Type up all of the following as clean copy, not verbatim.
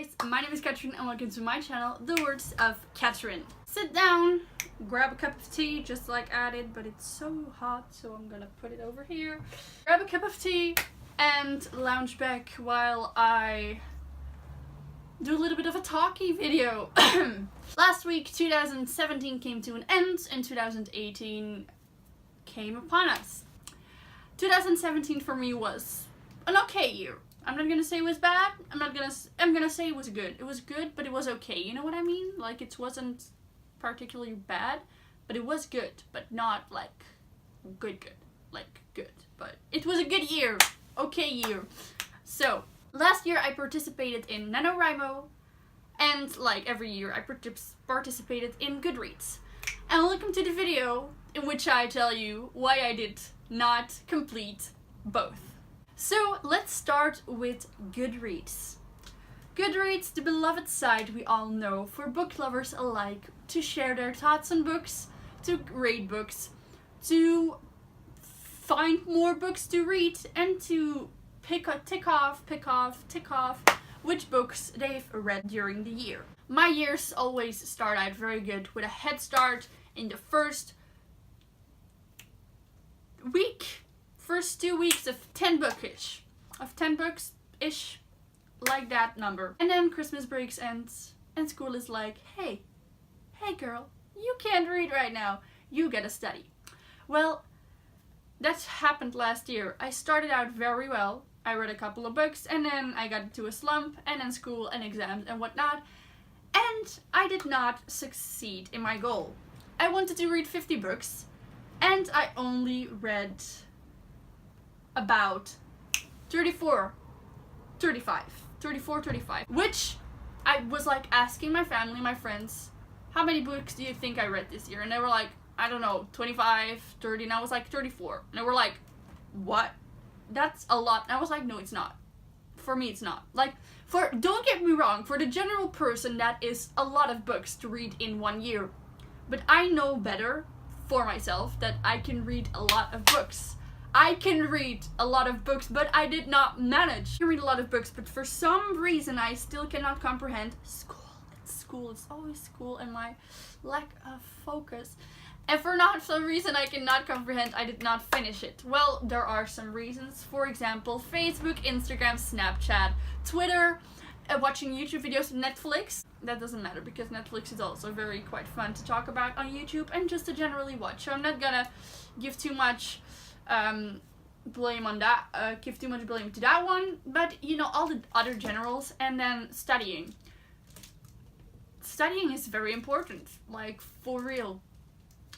guys, my name is Catherine and welcome to my channel, The Words of Catherine. Sit down, grab a cup of tea just like I did, but it's so hot so I'm gonna put it over here. Grab a cup of tea and lounge back while I do a little bit of a talkie video. Last week 2017 came to an end and 2018 came upon us. 2017 for me was an okay year. I'm not gonna say it was bad. I'm gonna say it was good. It was good, but it was okay. You know what I mean? Like, it wasn't particularly bad, but it was good, but not like good. Like good, but it was a good year. Okay year. So last year I participated in NaNoWriMo, and like every year I participated in Goodreads. And welcome to the video in which I tell you why I did not complete both. So let's start with Goodreads. Goodreads, the beloved site we all know for book lovers alike, to share their thoughts on books, to rate books, to find more books to read, and to tick off which books they've read during the year. My years always start out very good with a head start in the first 2 weeks of 10 books-ish, like that number. And then Christmas breaks ends and school is like, hey girl, you can't read right now, you gotta study. Well, that happened last year. I started out very well. I read a couple of books and then I got into a slump, and then school and exams and whatnot, and I did not succeed in my goal. I wanted to read 50 books and I only read about 35, which I was like asking my family, my friends, how many books do you think I read this year? And they were like, I don't know, 25, 30, and I was like 34. And they were like, what? That's a lot. And I was like, no, it's not. For me, it's not. Like, don't get me wrong, for the general person, that is a lot of books to read in 1 year. But I know better for myself that I can read a lot of books. I can read a lot of books, but I did not manage to read a lot of books, but for some reason I still cannot comprehend school. It's always school and my lack of focus. And for not some reason I cannot comprehend, I did not finish it. Well, there are some reasons. For example, Facebook, Instagram, Snapchat, Twitter, watching YouTube videos, Netflix. That doesn't matter because Netflix is also very quite fun to talk about on YouTube and just to generally watch. So I'm not gonna give too much blame on that, give too much blame to that one, but you know, all the other generals. And then studying is very important, like for real.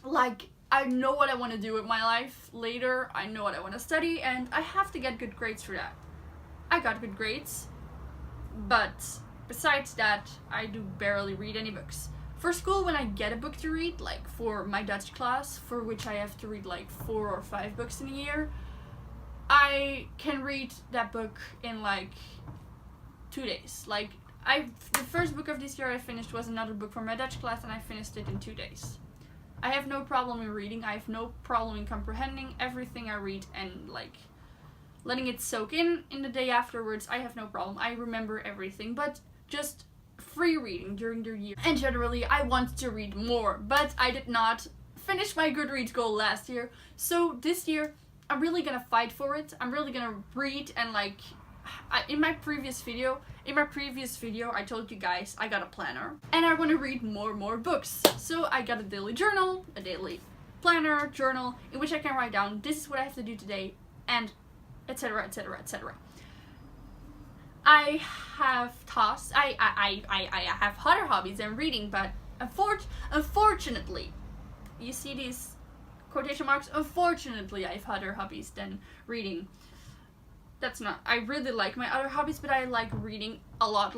Like, I know what I want to do with my life later, I know what I want to study, and I have to get good grades for that. I got good grades, but besides that I do barely read any books. For school, when I get a book to read, like for my Dutch class, for which I have to read like 4 or 5 books in a year, I can read that book in like 2 days. Like, the first book of this year I finished was another book for my Dutch class, and I finished it in 2 days. I have no problem in reading, I have no problem in comprehending everything I read and like letting it soak in the day afterwards. I have no problem, I remember everything, but just free reading during the year. And generally I want to read more, but I did not finish my Goodreads goal last year. So this year I'm really gonna fight for it. I'm really gonna read, and like in my previous video I told you guys I got a planner and I want to read more books. So I got a daily journal, a daily planner journal, in which I can write down this is what I have to do today, and etc. I have tasks, I have other hobbies than reading, but unfortunately, you see these quotation marks, unfortunately I have other hobbies than reading. That's not, I really like my other hobbies, but I like reading a lot.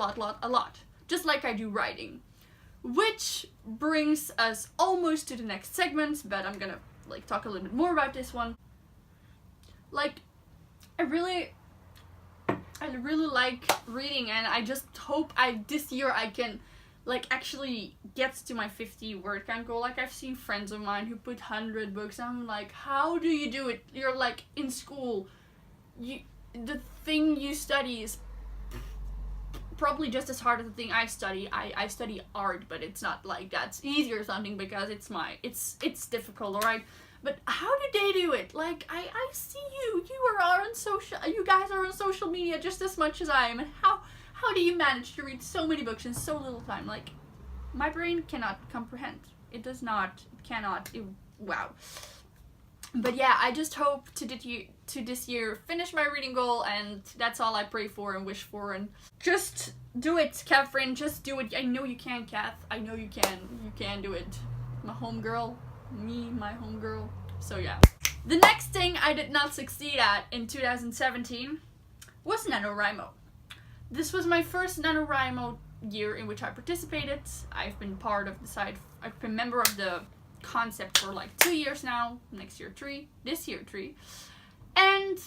Just like I do writing. Which brings us almost to the next segment, but I'm gonna like talk a little bit more about this one. Like, I really like reading, and I just hope this year I can like actually get to my 50 word count goal. Like, I've seen friends of mine who put 100 books, and I'm like, how do you do it? You're like in school, the thing you study is probably just as hard as the thing I study. I study art, but it's not like that's easy or something because it's difficult, alright? But how do they do it? Like, I see you guys are on social media just as much as I am, and how do you manage to read so many books in so little time? Like, my brain cannot comprehend. It does not, it cannot, wow. But yeah, I just hope to this year finish my reading goal, and that's all I pray for and wish for. And just do it, Catherine. Just do it. I know you can, Kath. I know you can. You can do it. My homegirl. Me, my homegirl. So yeah. The next thing I did not succeed at in 2017 was NaNoWriMo. This was my first NaNoWriMo year in which I participated. I've been part of the site. I've been a member of the concept for like 2 years now. Next year 3. This year 3. And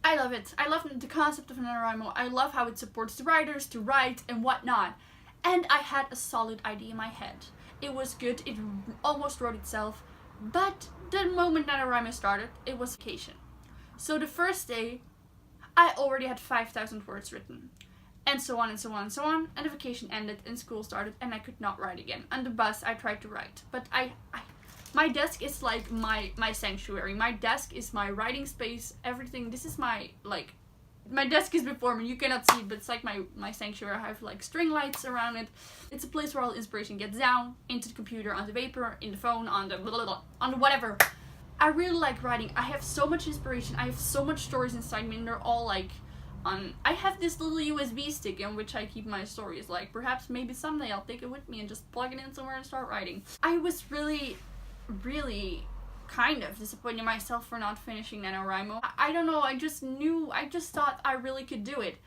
I love it. I love the concept of NaNoWriMo. I love how it supports the writers to write and whatnot. And I had a solid idea in my head. It was good. It almost wrote itself. But the moment NaNoWriMo started, it was vacation. So the first day, I already had 5,000 words written. And so on and so on and so on. And the vacation ended and school started and I could not write again. On the bus, I tried to write. But my desk is like my sanctuary. My desk is my writing space. Everything. This is my desk is before me. You cannot see it, but it's like my sanctuary. I have like string lights around it. It's a place where all inspiration gets down into the computer, on the paper, in the phone, on the blah, blah, blah, on the whatever. I really like writing. I have so much inspiration. I have so much stories inside me, and they're all like on. I have this little USB stick in which I keep my stories. Like, perhaps maybe someday I'll take it with me and just plug it in somewhere and start writing. I was really kind of disappointed in myself for not finishing NaNoWriMo. I don't know, I just thought I really could do it.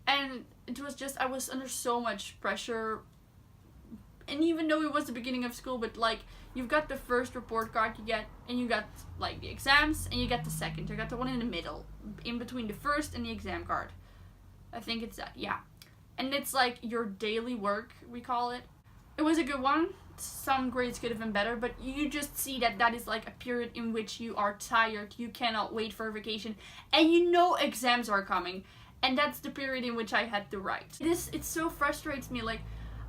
And it was just, I was under so much pressure. And even though it was the beginning of school, but like, you've got the first report card you get, and you got like the exams, and you get the second. You got the one in the middle, in between the first and the exam card. I think it's that, yeah. And it's like your daily work, we call it. It was a good one. Some grades could have been better, but you just see that is like a period in which you are tired, you cannot wait for vacation, and you know exams are coming, and that's the period in which I had to write. It so frustrates me. Like,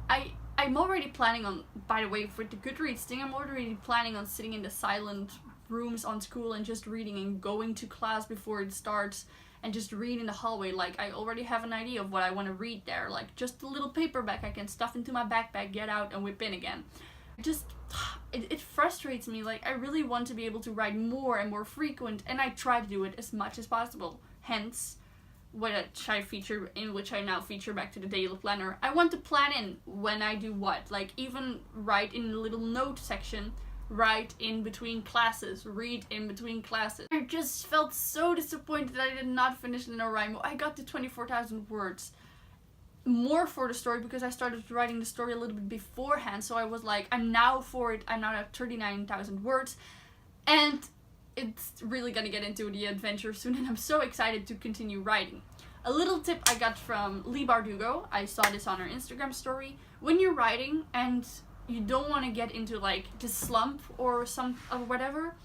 I'm already planning on, by the way, for the Goodreads thing, I'm already planning on sitting in the silent rooms on school and just reading and going to class before it starts and just read in the hallway. Like, I already have an idea of what I want to read there. Like, just a little paperback I can stuff into my backpack, get out, and whip in again. It frustrates me. Like, I really want to be able to write more and more frequent, and I try to do it as much as possible. Hence, which I now feature back to the daily planner. I want to plan in when I do what. Like, even write in the little note section, write in between classes, read in between classes. I just felt so disappointed that I did not finish NaNoWriMo. I got to 24,000 words. More for the story because I started writing the story a little bit beforehand, so I was like, I'm now at 39,000 words, and it's really gonna get into the adventure soon, and I'm so excited to continue writing. A little tip I got from Lee Bardugo, I saw this on her Instagram story. When you're writing and you don't want to get into like the slump or whatever,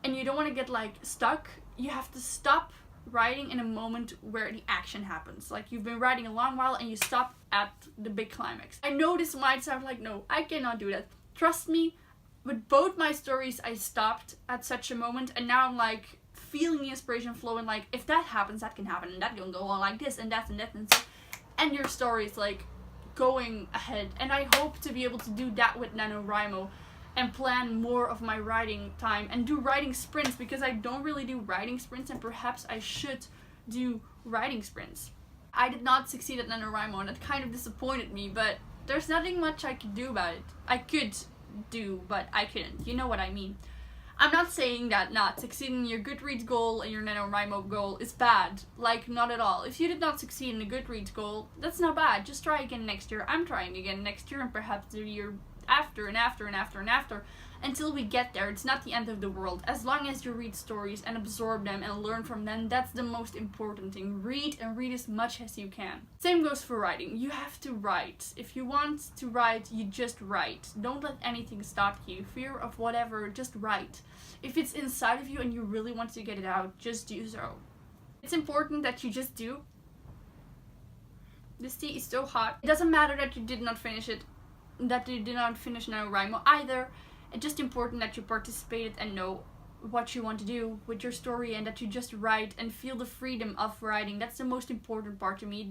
and you don't want to get like stuck, you have to stop writing in a moment where the action happens. Like, you've been writing a long while and you stop at the big climax. I know this might sound like, no, I cannot do that. Trust me, with both my stories I stopped at such a moment, and now I'm like feeling the inspiration flow, and like, if that happens, that can happen, and that can go on like this and that and that and so, and your story is like going ahead. And I hope to be able to do that with NaNoWriMo and plan more of my writing time and do writing sprints, because I don't really do writing sprints, and perhaps I should do writing sprints. I did not succeed at NaNoWriMo, and it kind of disappointed me, but there's nothing much I could do about it. I could do, but I couldn't. You know what I mean. I'm not saying that not succeeding in your Goodreads goal and your NaNoWriMo goal is bad. Like, not at all. If you did not succeed in a Goodreads goal, that's not bad. Just try again next year. I'm trying again next year, and perhaps the year after and after and after and after, until we get there. It's not the end of the world. As long as you read stories and absorb them and learn from them, that's the most important thing. Read, and read as much as you can. Same goes for writing. You have to write. If you want to write, you just write. Don't let anything stop you. Fear of whatever, just write. If it's inside of you and you really want to get it out, just do so. It's important that you just do. This tea is so hot. It doesn't matter that you did not finish it, that you did not finish NaNoWriMo either. It's just important that you participated and know what you want to do with your story, and that you just write and feel the freedom of writing. That's the most important part to me.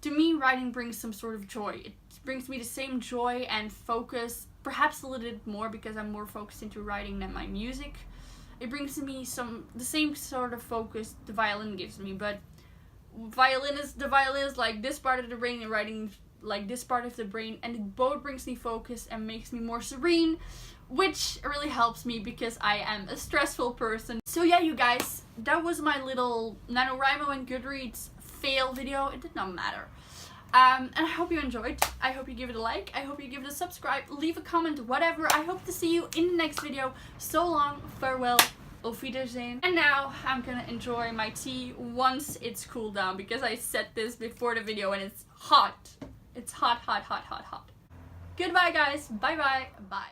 To me, writing brings some sort of joy. It brings me the same joy and focus, perhaps a little bit more because I'm more focused into writing than my music. It brings me the same sort of focus the violin gives me, but the violin is like this part of the brain, and writing like this part of the brain, and it both brings me focus and makes me more serene, which really helps me because I am a stressful person. So yeah, you guys, that was my little NaNoWriMo and Goodreads fail video. It did not matter. And I hope you enjoyed. I hope you give it a like. I hope you give it a subscribe. Leave a comment, whatever. I hope to see you in the next video. So long, farewell, auf Wiedersehen. And now I'm gonna enjoy my tea once it's cooled down, because I set this before the video and it's hot. It's hot, hot, hot, hot, hot. Goodbye, guys. Bye-bye. Bye.